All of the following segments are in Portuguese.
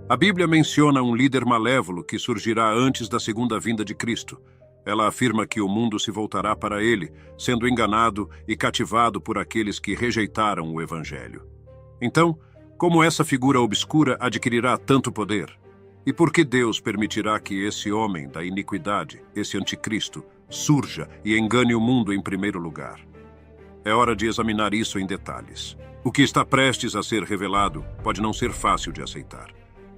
A Bíblia menciona um líder malévolo que surgirá antes da segunda vinda de Cristo. Ela afirma que o mundo se voltará para ele, sendo enganado e cativado por aqueles que rejeitaram o Evangelho. Então, como essa figura obscura adquirirá tanto poder? E por que Deus permitirá que esse homem da iniquidade, esse anticristo, surja e engane o mundo em primeiro lugar? É hora de examinar isso em detalhes. O que está prestes a ser revelado pode não ser fácil de aceitar.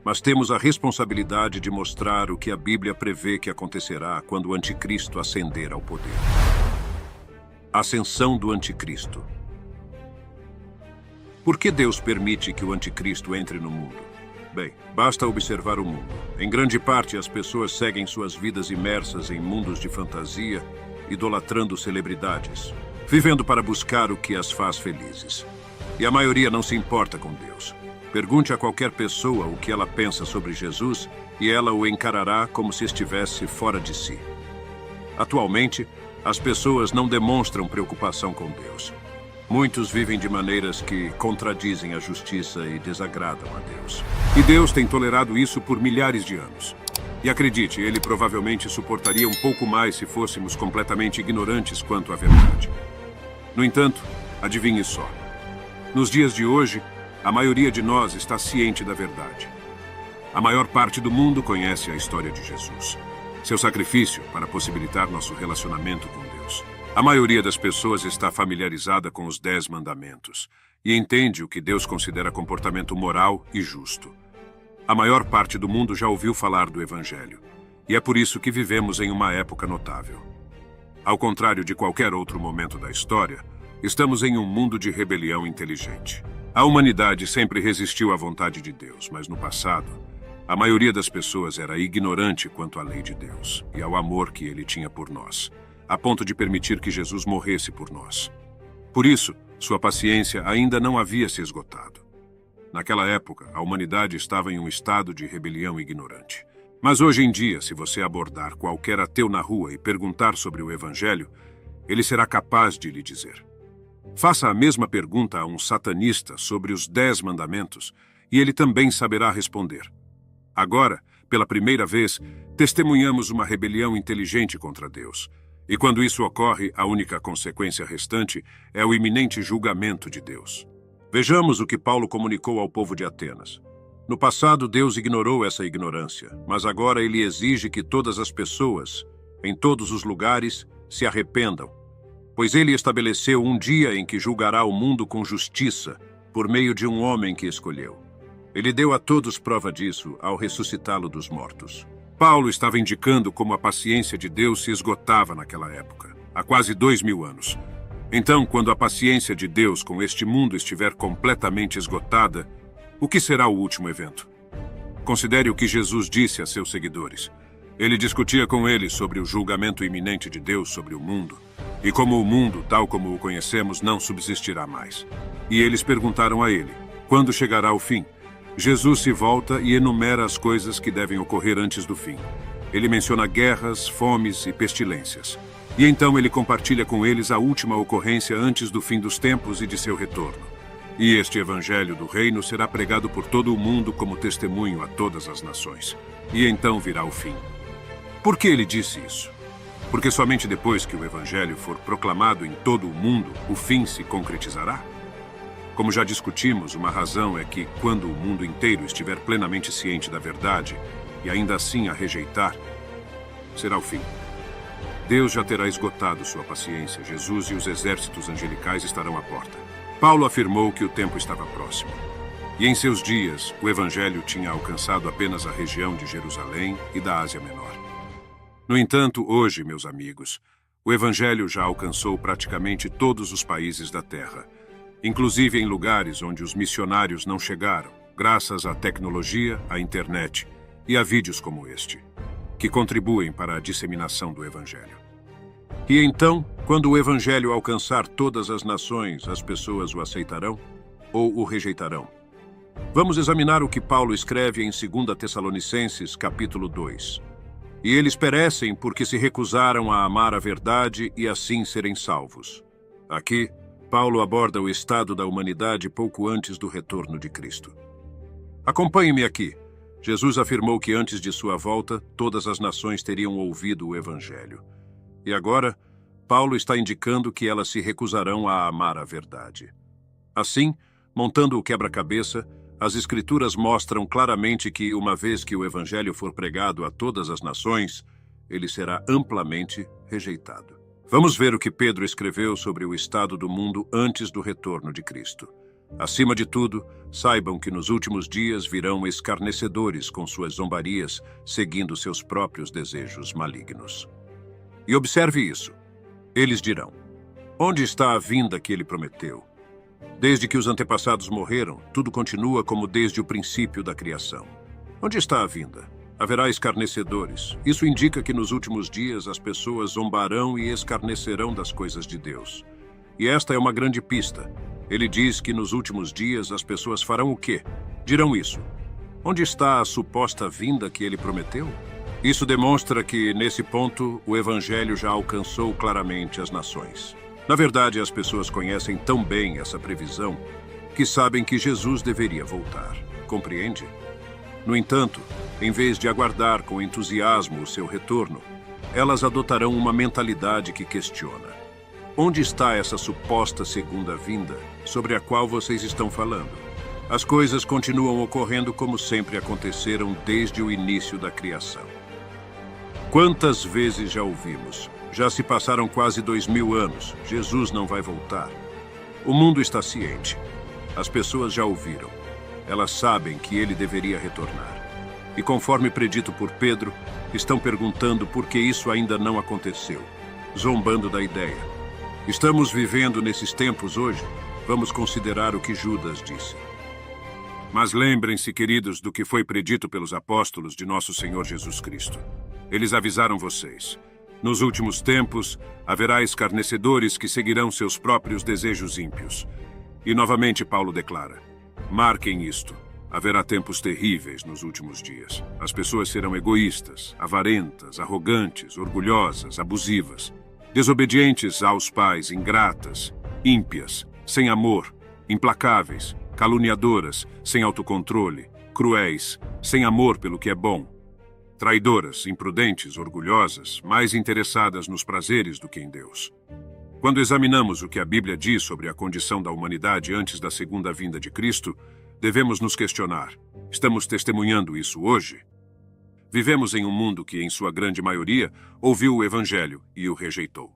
Mas temos a responsabilidade de mostrar o que a Bíblia prevê que acontecerá quando o anticristo ascender ao poder. Ascensão do anticristo. Por que Deus permite que o anticristo entre no mundo? Bem, basta observar o mundo. Em grande parte, as pessoas seguem suas vidas imersas em mundos de fantasia, idolatrando celebridades, vivendo para buscar o que as faz felizes. E a maioria não se importa com Deus. Pergunte a qualquer pessoa o que ela pensa sobre Jesus e ela o encarará como se estivesse fora de si. Atualmente, as pessoas não demonstram preocupação com Deus. Muitos vivem de maneiras que contradizem a justiça e desagradam a Deus. E Deus tem tolerado isso por milhares de anos. E acredite, Ele provavelmente suportaria um pouco mais se fôssemos completamente ignorantes quanto à verdade. No entanto, adivinhe só. Nos dias de hoje, a maioria de nós está ciente da verdade. A maior parte do mundo conhece a história de Jesus, seu sacrifício para possibilitar nosso relacionamento com Deus. A maioria das pessoas está familiarizada com os 10 mandamentos e entende o que Deus considera comportamento moral e justo. A maior parte do mundo já ouviu falar do Evangelho, e é por isso que vivemos em uma época notável. Ao contrário de qualquer outro momento da história, estamos em um mundo de rebelião inteligente. A humanidade sempre resistiu à vontade de Deus, mas no passado, a maioria das pessoas era ignorante quanto à lei de Deus e ao amor que Ele tinha por nós, a ponto de permitir que Jesus morresse por nós. Por isso, sua paciência ainda não havia se esgotado. Naquela época, a humanidade estava em um estado de rebelião ignorante. Mas hoje em dia, se você abordar qualquer ateu na rua e perguntar sobre o Evangelho, ele será capaz de lhe dizer. Faça a mesma pergunta a um satanista sobre os 10 mandamentos e ele também saberá responder. Agora, pela primeira vez, testemunhamos uma rebelião inteligente contra Deus. E quando isso ocorre, a única consequência restante é o iminente julgamento de Deus. Vejamos o que Paulo comunicou ao povo de Atenas. No passado, Deus ignorou essa ignorância, mas agora ele exige que todas as pessoas, em todos os lugares, se arrependam, pois ele estabeleceu um dia em que julgará o mundo com justiça, por meio de um homem que escolheu. Ele deu a todos prova disso ao ressuscitá-lo dos mortos. Paulo estava indicando como a paciência de Deus se esgotava naquela época, há quase 2000 anos. Então, quando a paciência de Deus com este mundo estiver completamente esgotada, o que será o último evento? Considere o que Jesus disse a seus seguidores. Ele discutia com eles sobre o julgamento iminente de Deus sobre o mundo, e como o mundo, tal como o conhecemos, não subsistirá mais. E eles perguntaram a ele, quando chegará o fim? Jesus se volta e enumera as coisas que devem ocorrer antes do fim. Ele menciona guerras, fomes e pestilências. E então ele compartilha com eles a última ocorrência antes do fim dos tempos e de seu retorno. E este evangelho do reino será pregado por todo o mundo como testemunho a todas as nações. E então virá o fim. Por que ele disse isso? Porque somente depois que o evangelho for proclamado em todo o mundo, o fim se concretizará? Como já discutimos, uma razão é que, quando o mundo inteiro estiver plenamente ciente da verdade, e ainda assim a rejeitar, será o fim. Deus já terá esgotado sua paciência, Jesus e os exércitos angelicais estarão à porta. Paulo afirmou que o tempo estava próximo. E em seus dias, o evangelho tinha alcançado apenas a região de Jerusalém e da Ásia Menor. No entanto, hoje, meus amigos, o evangelho já alcançou praticamente todos os países da Terra, inclusive em lugares onde os missionários não chegaram, graças à tecnologia, à internet e a vídeos como este, que contribuem para a disseminação do evangelho. E então, quando o evangelho alcançar todas as nações, as pessoas o aceitarão ou o rejeitarão? Vamos examinar o que Paulo escreve em 2 Tessalonicenses, capítulo 2. E eles perecem porque se recusaram a amar a verdade e assim serem salvos. Aqui, Paulo aborda o estado da humanidade pouco antes do retorno de Cristo. Acompanhe-me aqui. Jesus afirmou que antes de sua volta, todas as nações teriam ouvido o Evangelho. E agora, Paulo está indicando que elas se recusarão a amar a verdade. Assim, montando o quebra-cabeça, as Escrituras mostram claramente que, uma vez que o Evangelho for pregado a todas as nações, ele será amplamente rejeitado. Vamos ver o que Pedro escreveu sobre o estado do mundo antes do retorno de Cristo. Acima de tudo, saibam que nos últimos dias virão escarnecedores com suas zombarias, seguindo seus próprios desejos malignos. E observe isso. Eles dirão: onde está a vinda que ele prometeu? Desde que os antepassados morreram, tudo continua como desde o princípio da criação. Onde está a vinda? Haverá escarnecedores. Isso indica que nos últimos dias as pessoas zombarão e escarnecerão das coisas de Deus. E esta é uma grande pista. Ele diz que nos últimos dias as pessoas farão o quê? Dirão isso. Onde está a suposta vinda que ele prometeu? Isso demonstra que, nesse ponto, o Evangelho já alcançou claramente as nações. Na verdade, as pessoas conhecem tão bem essa previsão que sabem que Jesus deveria voltar. Compreende? No entanto, em vez de aguardar com entusiasmo o seu retorno, elas adotarão uma mentalidade que questiona: onde está essa suposta segunda vinda sobre a qual vocês estão falando? As coisas continuam ocorrendo como sempre aconteceram desde o início da criação. Quantas vezes já ouvimos? Já se passaram quase 2000 anos. Jesus não vai voltar. O mundo está ciente. As pessoas já ouviram. Elas sabem que ele deveria retornar. E conforme predito por Pedro, estão perguntando por que isso ainda não aconteceu, zombando da ideia. Estamos vivendo nesses tempos hoje? Vamos considerar o que Judas disse. Mas lembrem-se, queridos, do que foi predito pelos apóstolos de nosso Senhor Jesus Cristo. Eles avisaram vocês. Nos últimos tempos, haverá escarnecedores que seguirão seus próprios desejos ímpios. E novamente Paulo declara: marquem isto. Haverá tempos terríveis nos últimos dias. As pessoas serão egoístas, avarentas, arrogantes, orgulhosas, abusivas, desobedientes aos pais, ingratas, ímpias, sem amor, implacáveis, caluniadoras, sem autocontrole, cruéis, sem amor pelo que é bom, traidoras, imprudentes, orgulhosas, mais interessadas nos prazeres do que em Deus. Quando examinamos o que a Bíblia diz sobre a condição da humanidade antes da segunda vinda de Cristo, devemos nos questionar: estamos testemunhando isso hoje? Vivemos em um mundo que, em sua grande maioria, ouviu o Evangelho e o rejeitou.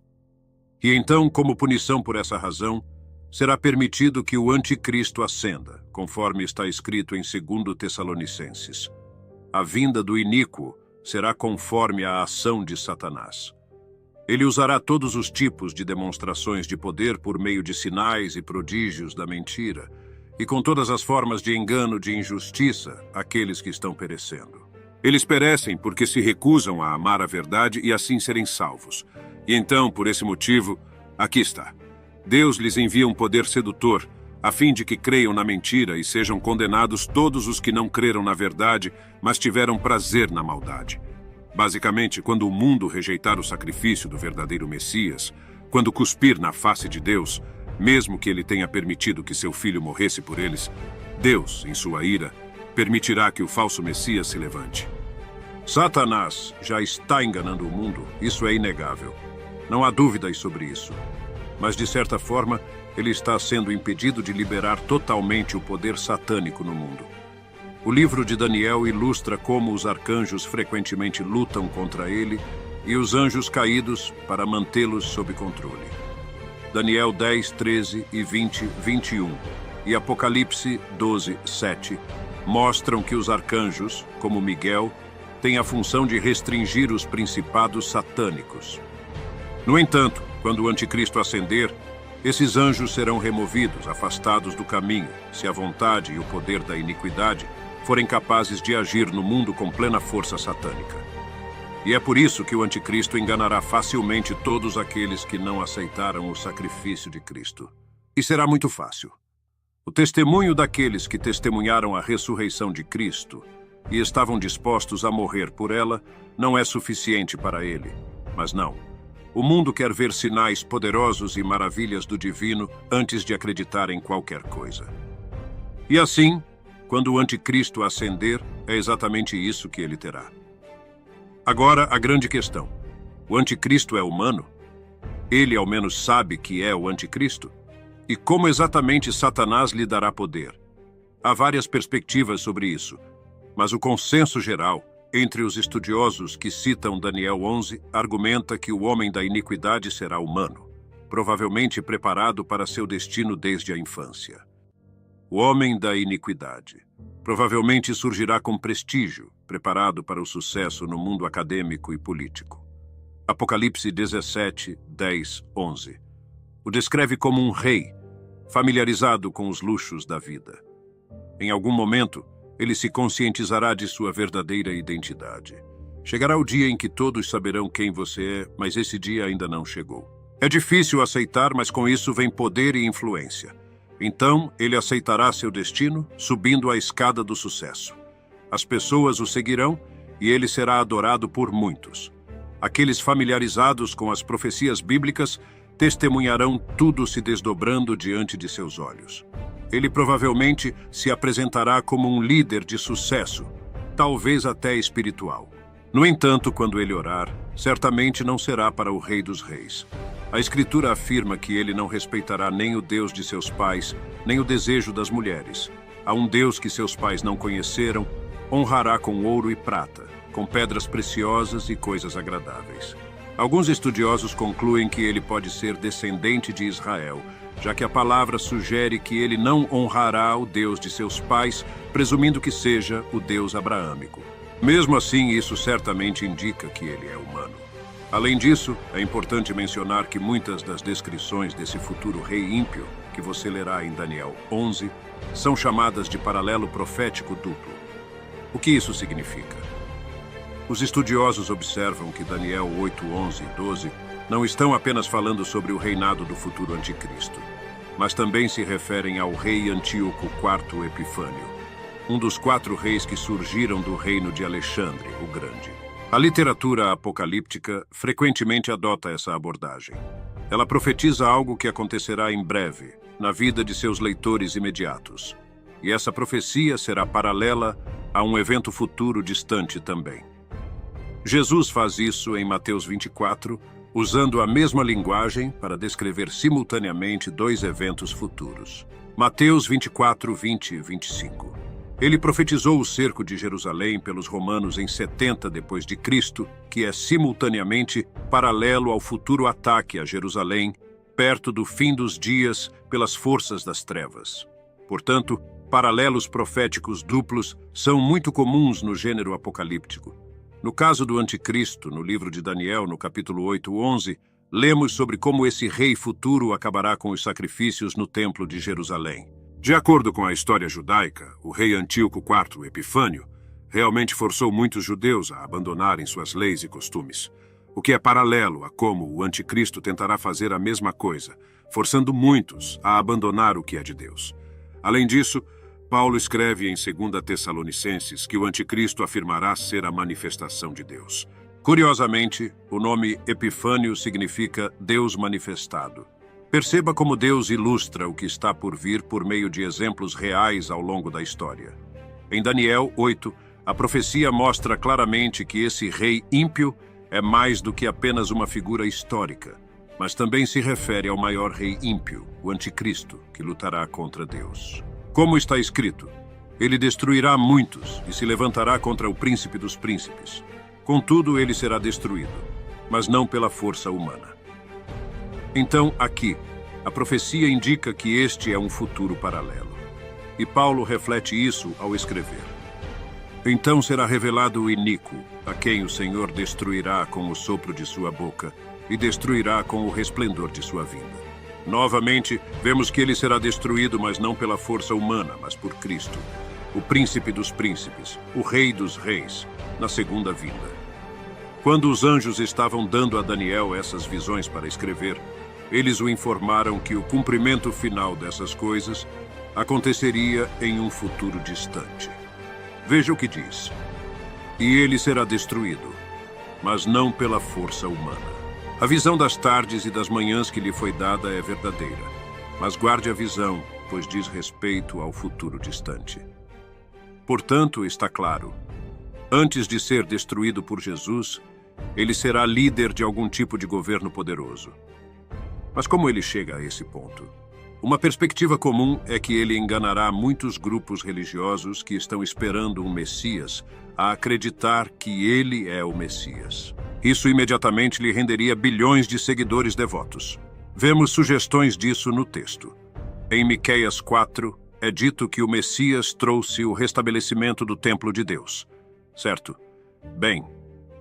E então, como punição por essa razão, será permitido que o anticristo ascenda, conforme está escrito em 2 Tessalonicenses. A vinda do iníquo será conforme a ação de Satanás. Ele usará todos os tipos de demonstrações de poder por meio de sinais e prodígios da mentira, e com todas as formas de engano, de injustiça, àqueles que estão perecendo. Eles perecem porque se recusam a amar a verdade e assim serem salvos. E então, por esse motivo, aqui está. Deus lhes envia um poder sedutor, a fim de que creiam na mentira e sejam condenados todos os que não creram na verdade, mas tiveram prazer na maldade. Basicamente, quando o mundo rejeitar o sacrifício do verdadeiro Messias, quando cuspir na face de Deus, mesmo que ele tenha permitido que seu filho morresse por eles, Deus, em sua ira, permitirá que o falso Messias se levante. Satanás já está enganando o mundo, isso é inegável. Não há dúvidas sobre isso. Mas, de certa forma, ele está sendo impedido de liberar totalmente o poder satânico no mundo. O livro de Daniel ilustra como os arcanjos frequentemente lutam contra ele e os anjos caídos para mantê-los sob controle. Daniel 10, 13 e 20, 21 e Apocalipse 12, 7 mostram que os arcanjos, como Miguel, têm a função de restringir os principados satânicos. No entanto, quando o anticristo ascender, esses anjos serão removidos, afastados do caminho, se a vontade e o poder da iniquidade forem capazes de agir no mundo com plena força satânica. E é por isso que o anticristo enganará facilmente todos aqueles que não aceitaram o sacrifício de Cristo. E será muito fácil. O testemunho daqueles que testemunharam a ressurreição de Cristo e estavam dispostos a morrer por ela, não é suficiente para ele. Mas não. O mundo quer ver sinais poderosos e maravilhas do divino antes de acreditar em qualquer coisa. E assim, quando o anticristo ascender, é exatamente isso que ele terá. Agora, a grande questão. O anticristo é humano? Ele, ao menos, sabe que é o anticristo? E como exatamente Satanás lhe dará poder? Há várias perspectivas sobre isso, mas o consenso geral entre os estudiosos que citam Daniel 11 argumenta que o homem da iniquidade será humano, provavelmente preparado para seu destino desde a infância. O homem da iniquidade provavelmente surgirá com prestígio, preparado para o sucesso no mundo acadêmico e político. Apocalipse 17, 10, 11. O descreve como um rei, familiarizado com os luxos da vida. Em algum momento, ele se conscientizará de sua verdadeira identidade. Chegará o dia em que todos saberão quem você é, mas esse dia ainda não chegou. É difícil aceitar, mas com isso vem poder e influência. Então, ele aceitará seu destino, subindo a escada do sucesso. As pessoas o seguirão e ele será adorado por muitos. Aqueles familiarizados com as profecias bíblicas testemunharão tudo se desdobrando diante de seus olhos. Ele provavelmente se apresentará como um líder de sucesso, talvez até espiritual. No entanto, quando ele orar, certamente não será para o Rei dos Reis. A Escritura afirma que ele não respeitará nem o Deus de seus pais, nem o desejo das mulheres. A um Deus que seus pais não conheceram, honrará com ouro e prata, com pedras preciosas e coisas agradáveis. Alguns estudiosos concluem que ele pode ser descendente de Israel, já que a palavra sugere que ele não honrará o Deus de seus pais, presumindo que seja o Deus abraâmico. Mesmo assim, isso certamente indica que ele é humano. Além disso, é importante mencionar que muitas das descrições desse futuro rei ímpio, que você lerá em Daniel 11, são chamadas de paralelo profético duplo. O que isso significa? Os estudiosos observam que Daniel 8, 11 e 12 não estão apenas falando sobre o reinado do futuro anticristo, mas também se referem ao rei Antíoco IV Epifânio, um dos 4 reis que surgiram do reino de Alexandre, o Grande. A literatura apocalíptica frequentemente adota essa abordagem. Ela profetiza algo que acontecerá em breve, na vida de seus leitores imediatos. E essa profecia será paralela a um evento futuro distante também. Jesus faz isso em Mateus 24, usando a mesma linguagem para descrever simultaneamente 2 eventos futuros. Mateus 24, 20 e 25. Ele profetizou o cerco de Jerusalém pelos romanos em 70 d.C., que é simultaneamente paralelo ao futuro ataque a Jerusalém, perto do fim dos dias pelas forças das trevas. Portanto, paralelos proféticos duplos são muito comuns no gênero apocalíptico. No caso do anticristo, no livro de Daniel, no capítulo 8, 11, lemos sobre como esse rei futuro acabará com os sacrifícios no templo de Jerusalém. De acordo com a história judaica, o rei Antíoco IV Epifânio realmente forçou muitos judeus a abandonarem suas leis e costumes, o que é paralelo a como o anticristo tentará fazer a mesma coisa, forçando muitos a abandonar o que é de Deus. Além disso, Paulo escreve em 2 Tessalonicenses que o anticristo afirmará ser a manifestação de Deus. Curiosamente, o nome Epifânio significa Deus manifestado. Perceba como Deus ilustra o que está por vir por meio de exemplos reais ao longo da história. Em Daniel 8, a profecia mostra claramente que esse rei ímpio é mais do que apenas uma figura histórica, mas também se refere ao maior rei ímpio, o anticristo, que lutará contra Deus. Como está escrito, ele destruirá muitos e se levantará contra o príncipe dos príncipes. Contudo, ele será destruído, mas não pela força humana. Então, aqui, a profecia indica que este é um futuro paralelo. E Paulo reflete isso ao escrever. Então será revelado o iníquo, a quem o Senhor destruirá com o sopro de sua boca e destruirá com o resplendor de sua vinda. Novamente, vemos que ele será destruído, mas não pela força humana, mas por Cristo, o príncipe dos príncipes, o rei dos reis, na segunda vinda. Quando os anjos estavam dando a Daniel essas visões para escrever, eles o informaram que o cumprimento final dessas coisas aconteceria em um futuro distante. Veja o que diz. E ele será destruído, mas não pela força humana. A visão das tardes e das manhãs que lhe foi dada é verdadeira, mas guarde a visão, pois diz respeito ao futuro distante. Portanto, está claro, antes de ser destruído por Jesus, ele será líder de algum tipo de governo poderoso. Mas como ele chega a esse ponto? Uma perspectiva comum é que ele enganará muitos grupos religiosos que estão esperando um Messias a acreditar que ele é o Messias. Isso imediatamente lhe renderia bilhões de seguidores devotos. Vemos sugestões disso no texto. Em Miqueias 4, é dito que o Messias trouxe o restabelecimento do templo de Deus. Certo? Bem,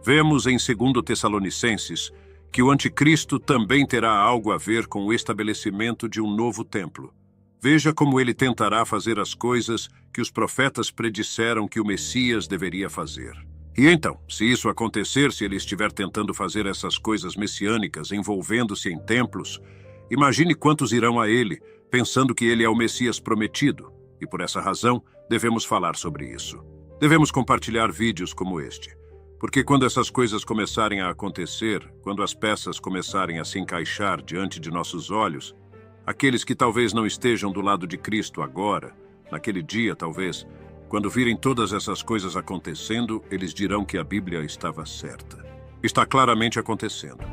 vemos em 2 Tessalonicenses que o anticristo também terá algo a ver com o estabelecimento de um novo templo. Veja como ele tentará fazer as coisas que os profetas predisseram que o Messias deveria fazer. E então, se isso acontecer, se ele estiver tentando fazer essas coisas messiânicas envolvendo-se em templos, imagine quantos irão a ele, pensando que ele é o Messias prometido. E por essa razão, devemos falar sobre isso. Devemos compartilhar vídeos como este. Porque quando essas coisas começarem a acontecer, quando as peças começarem a se encaixar diante de nossos olhos, aqueles que talvez não estejam do lado de Cristo agora, naquele dia talvez, quando virem todas essas coisas acontecendo, eles dirão que a Bíblia estava certa. Está claramente acontecendo.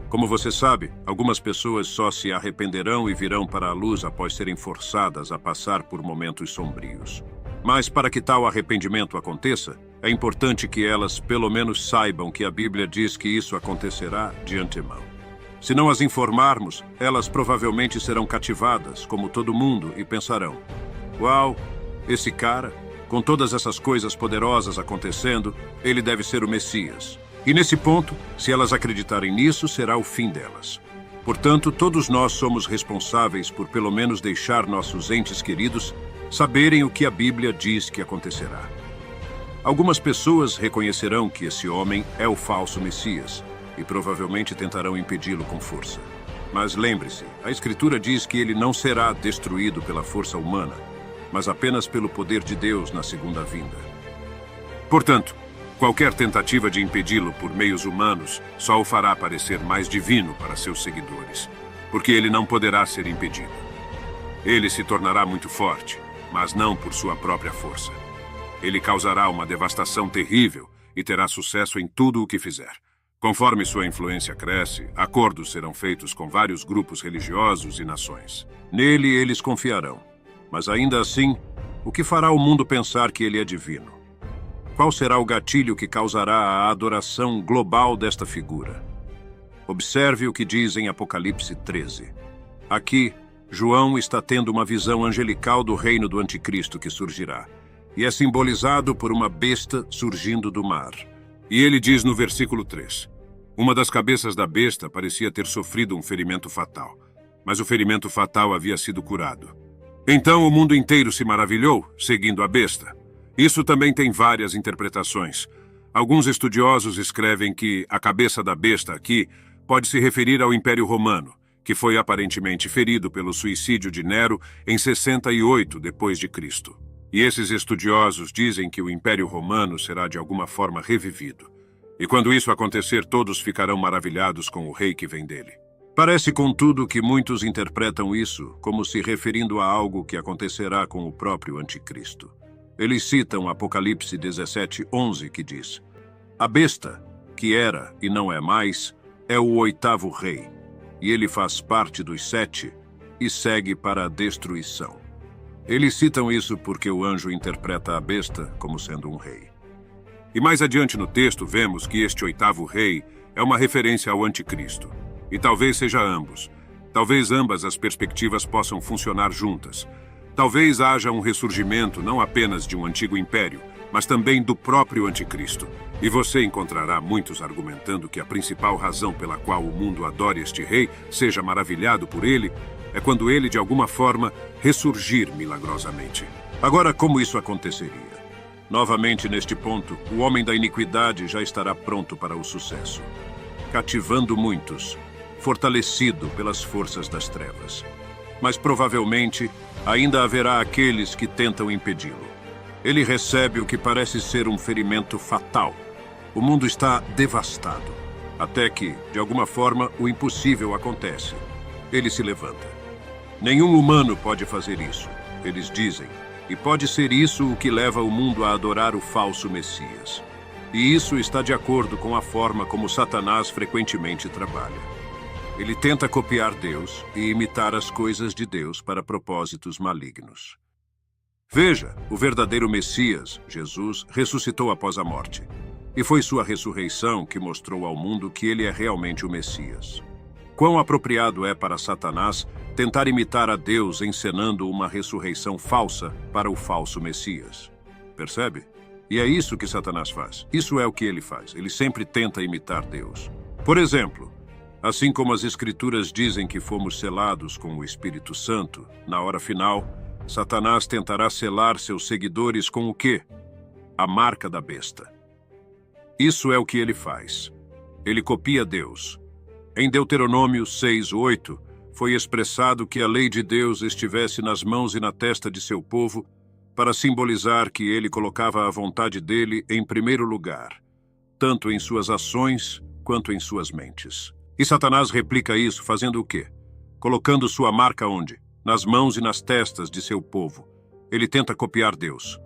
Como você sabe, algumas pessoas só se arrependerão e virão para a luz após serem forçadas a passar por momentos sombrios. Mas para que tal arrependimento aconteça, é importante que elas pelo menos saibam que a Bíblia diz que isso acontecerá de antemão. Se não as informarmos, elas provavelmente serão cativadas, como todo mundo, e pensarão: uau, esse cara, com todas essas coisas poderosas acontecendo, ele deve ser o Messias. E nesse ponto, se elas acreditarem nisso, será o fim delas. Portanto, todos nós somos responsáveis por pelo menos deixar nossos entes queridos saberem o que a Bíblia diz que acontecerá. Algumas pessoas reconhecerão que esse homem é o falso Messias e provavelmente tentarão impedi-lo com força. Mas lembre-se, a Escritura diz que ele não será destruído pela força humana, mas apenas pelo poder de Deus na segunda vinda. Portanto, qualquer tentativa de impedi-lo por meios humanos só o fará parecer mais divino para seus seguidores, porque ele não poderá ser impedido. Ele se tornará muito forte, mas não por sua própria força. Ele causará uma devastação terrível e terá sucesso em tudo o que fizer. Conforme sua influência cresce, acordos serão feitos com vários grupos religiosos e nações. Nele eles confiarão. Mas ainda assim, o que fará o mundo pensar que ele é divino? Qual será o gatilho que causará a adoração global desta figura? Observe o que diz em Apocalipse 13. Aqui, João está tendo uma visão angelical do reino do anticristo que surgirá, e é simbolizado por uma besta surgindo do mar. E ele diz no versículo 3, uma das cabeças da besta parecia ter sofrido um ferimento fatal, mas o ferimento fatal havia sido curado. Então o mundo inteiro se maravilhou, seguindo a besta. Isso também tem várias interpretações. Alguns estudiosos escrevem que a cabeça da besta aqui pode se referir ao Império Romano, que foi aparentemente ferido pelo suicídio de Nero em 68 d.C. E esses estudiosos dizem que o Império Romano será de alguma forma revivido. E quando isso acontecer, todos ficarão maravilhados com o rei que vem dele. Parece, contudo, que muitos interpretam isso como se referindo a algo que acontecerá com o próprio anticristo. Eles citam Apocalipse 17:11, que diz: a besta, que era e não é mais, é o 8º rei, e ele faz parte dos 7 e segue para a destruição. Eles citam isso porque o anjo interpreta a besta como sendo um rei. E mais adiante no texto vemos que este 8º rei é uma referência ao anticristo. E talvez seja ambos. Talvez ambas as perspectivas possam funcionar juntas. Talvez haja um ressurgimento não apenas de um antigo império, mas também do próprio anticristo. E você encontrará muitos argumentando que a principal razão pela qual o mundo adora este rei, seja maravilhado por ele, é quando ele, de alguma forma, ressurgir milagrosamente. Agora, como isso aconteceria? Novamente, neste ponto, o homem da iniquidade já estará pronto para o sucesso, cativando muitos, fortalecido pelas forças das trevas. Mas provavelmente ainda haverá aqueles que tentam impedi-lo. Ele recebe o que parece ser um ferimento fatal. O mundo está devastado. Até que, de alguma forma, o impossível acontece. Ele se levanta. Nenhum humano pode fazer isso, eles dizem. E pode ser isso o que leva o mundo a adorar o falso Messias. E isso está de acordo com a forma como Satanás frequentemente trabalha. Ele tenta copiar Deus e imitar as coisas de Deus para propósitos malignos. Veja, o verdadeiro Messias, Jesus, ressuscitou após a morte. E foi sua ressurreição que mostrou ao mundo que ele é realmente o Messias. Quão apropriado é para Satanás tentar imitar a Deus encenando uma ressurreição falsa para o falso Messias. Percebe? E é isso que Satanás faz. Isso é o que ele faz. Ele sempre tenta imitar Deus. Por exemplo, assim como as Escrituras dizem que fomos selados com o Espírito Santo, na hora final, Satanás tentará selar seus seguidores com o quê? A marca da besta. Isso é o que ele faz. Ele copia Deus. Em Deuteronômio 6:8, foi expressado que a lei de Deus estivesse nas mãos e na testa de seu povo para simbolizar que ele colocava a vontade dele em primeiro lugar, tanto em suas ações quanto em suas mentes. E Satanás replica isso fazendo o quê? Colocando sua marca onde? Nas mãos e nas testas de seu povo. Ele tenta copiar Deus.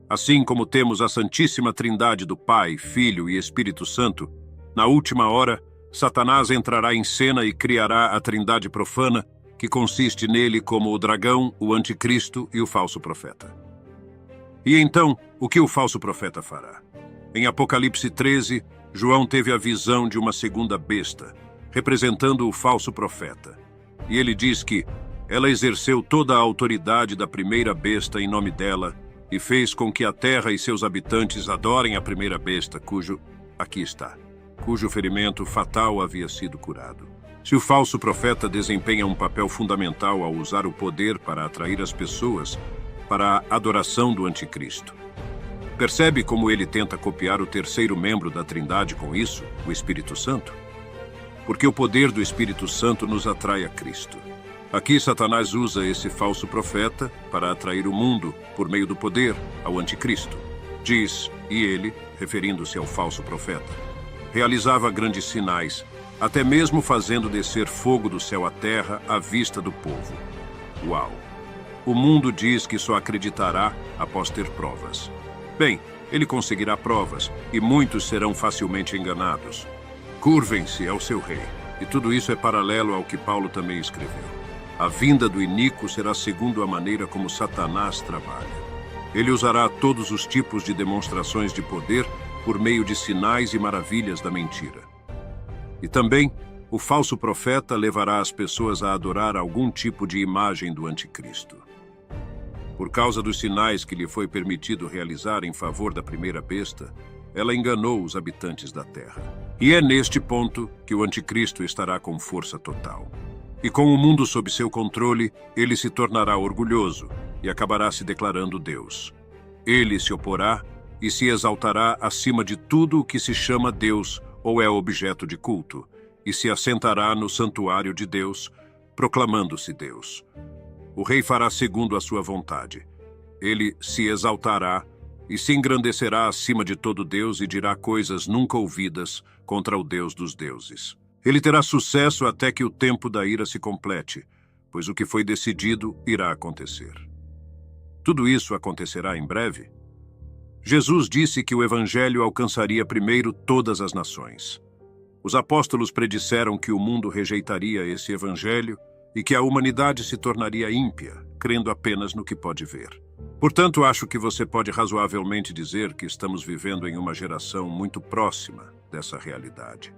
Assim como temos a Santíssima Trindade do Pai, Filho e Espírito Santo, na última hora, Satanás entrará em cena e criará a Trindade profana, que consiste nele como o dragão, o anticristo e o falso profeta. E então, o que o falso profeta fará? Em Apocalipse 13, João teve a visão de uma segunda besta, representando o falso profeta. E ele diz que ela exerceu toda a autoridade da primeira besta em nome dela e fez com que a terra e seus habitantes adorem a primeira besta, cujo ferimento fatal havia sido curado. Se o falso profeta desempenha um papel fundamental ao usar o poder para atrair as pessoas para a adoração do anticristo. Percebe como ele tenta copiar o terceiro membro da Trindade com isso, o Espírito Santo? Porque o poder do Espírito Santo nos atrai a Cristo. Aqui Satanás usa esse falso profeta para atrair o mundo, por meio do poder, ao anticristo. Diz, e ele, referindo-se ao falso profeta, realizava grandes sinais, até mesmo fazendo descer fogo do céu à terra à vista do povo. Uau! O mundo diz que só acreditará após ter provas. Bem, ele conseguirá provas, e muitos serão facilmente enganados. Curvem-se ao seu rei, e tudo isso é paralelo ao que Paulo também escreveu. A vinda do iníquo será segundo a maneira como Satanás trabalha. Ele usará todos os tipos de demonstrações de poder por meio de sinais e maravilhas da mentira. E também, o falso profeta levará as pessoas a adorar algum tipo de imagem do anticristo. Por causa dos sinais que lhe foi permitido realizar em favor da primeira besta, ela enganou os habitantes da terra. E é neste ponto que o anticristo estará com força total. E com o mundo sob seu controle, ele se tornará orgulhoso e acabará se declarando Deus. Ele se oporá e se exaltará acima de tudo o que se chama Deus ou é objeto de culto, e se assentará no santuário de Deus, proclamando-se Deus. O rei fará segundo a sua vontade. Ele se exaltará e se engrandecerá acima de todo Deus e dirá coisas nunca ouvidas contra o Deus dos deuses. Ele terá sucesso até que o tempo da ira se complete, pois o que foi decidido irá acontecer. Tudo isso acontecerá em breve? Jesus disse que o Evangelho alcançaria primeiro todas as nações. Os apóstolos predisseram que o mundo rejeitaria esse Evangelho e que a humanidade se tornaria ímpia, crendo apenas no que pode ver. Portanto, acho que você pode razoavelmente dizer que estamos vivendo em uma geração muito próxima dessa realidade.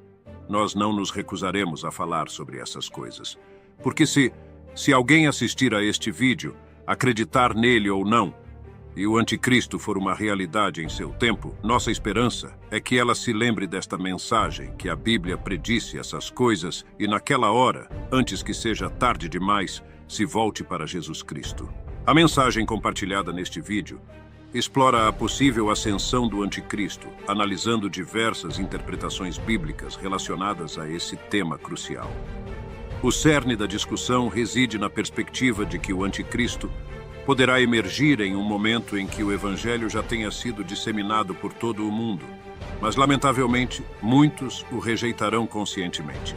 Nós não nos recusaremos a falar sobre essas coisas, porque se alguém assistir a este vídeo, acreditar nele ou não, e o anticristo for uma realidade em seu tempo, nossa esperança é que ela se lembre desta mensagem, que a Bíblia predisse essas coisas e naquela hora, antes que seja tarde demais, se volte para Jesus Cristo. A mensagem compartilhada neste vídeo explora a possível ascensão do anticristo, analisando diversas interpretações bíblicas relacionadas a esse tema crucial. O cerne da discussão reside na perspectiva de que o anticristo poderá emergir em um momento em que o Evangelho já tenha sido disseminado por todo o mundo, mas, lamentavelmente, muitos o rejeitarão conscientemente.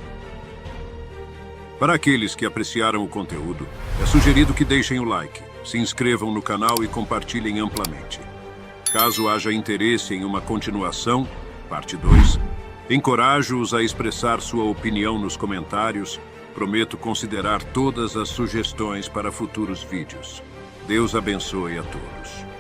Para aqueles que apreciaram o conteúdo, é sugerido que deixem o like, se inscrevam no canal e compartilhem amplamente. Caso haja interesse em uma continuação, parte 2, encorajo-os a expressar sua opinião nos comentários. Prometo considerar todas as sugestões para futuros vídeos. Deus abençoe a todos.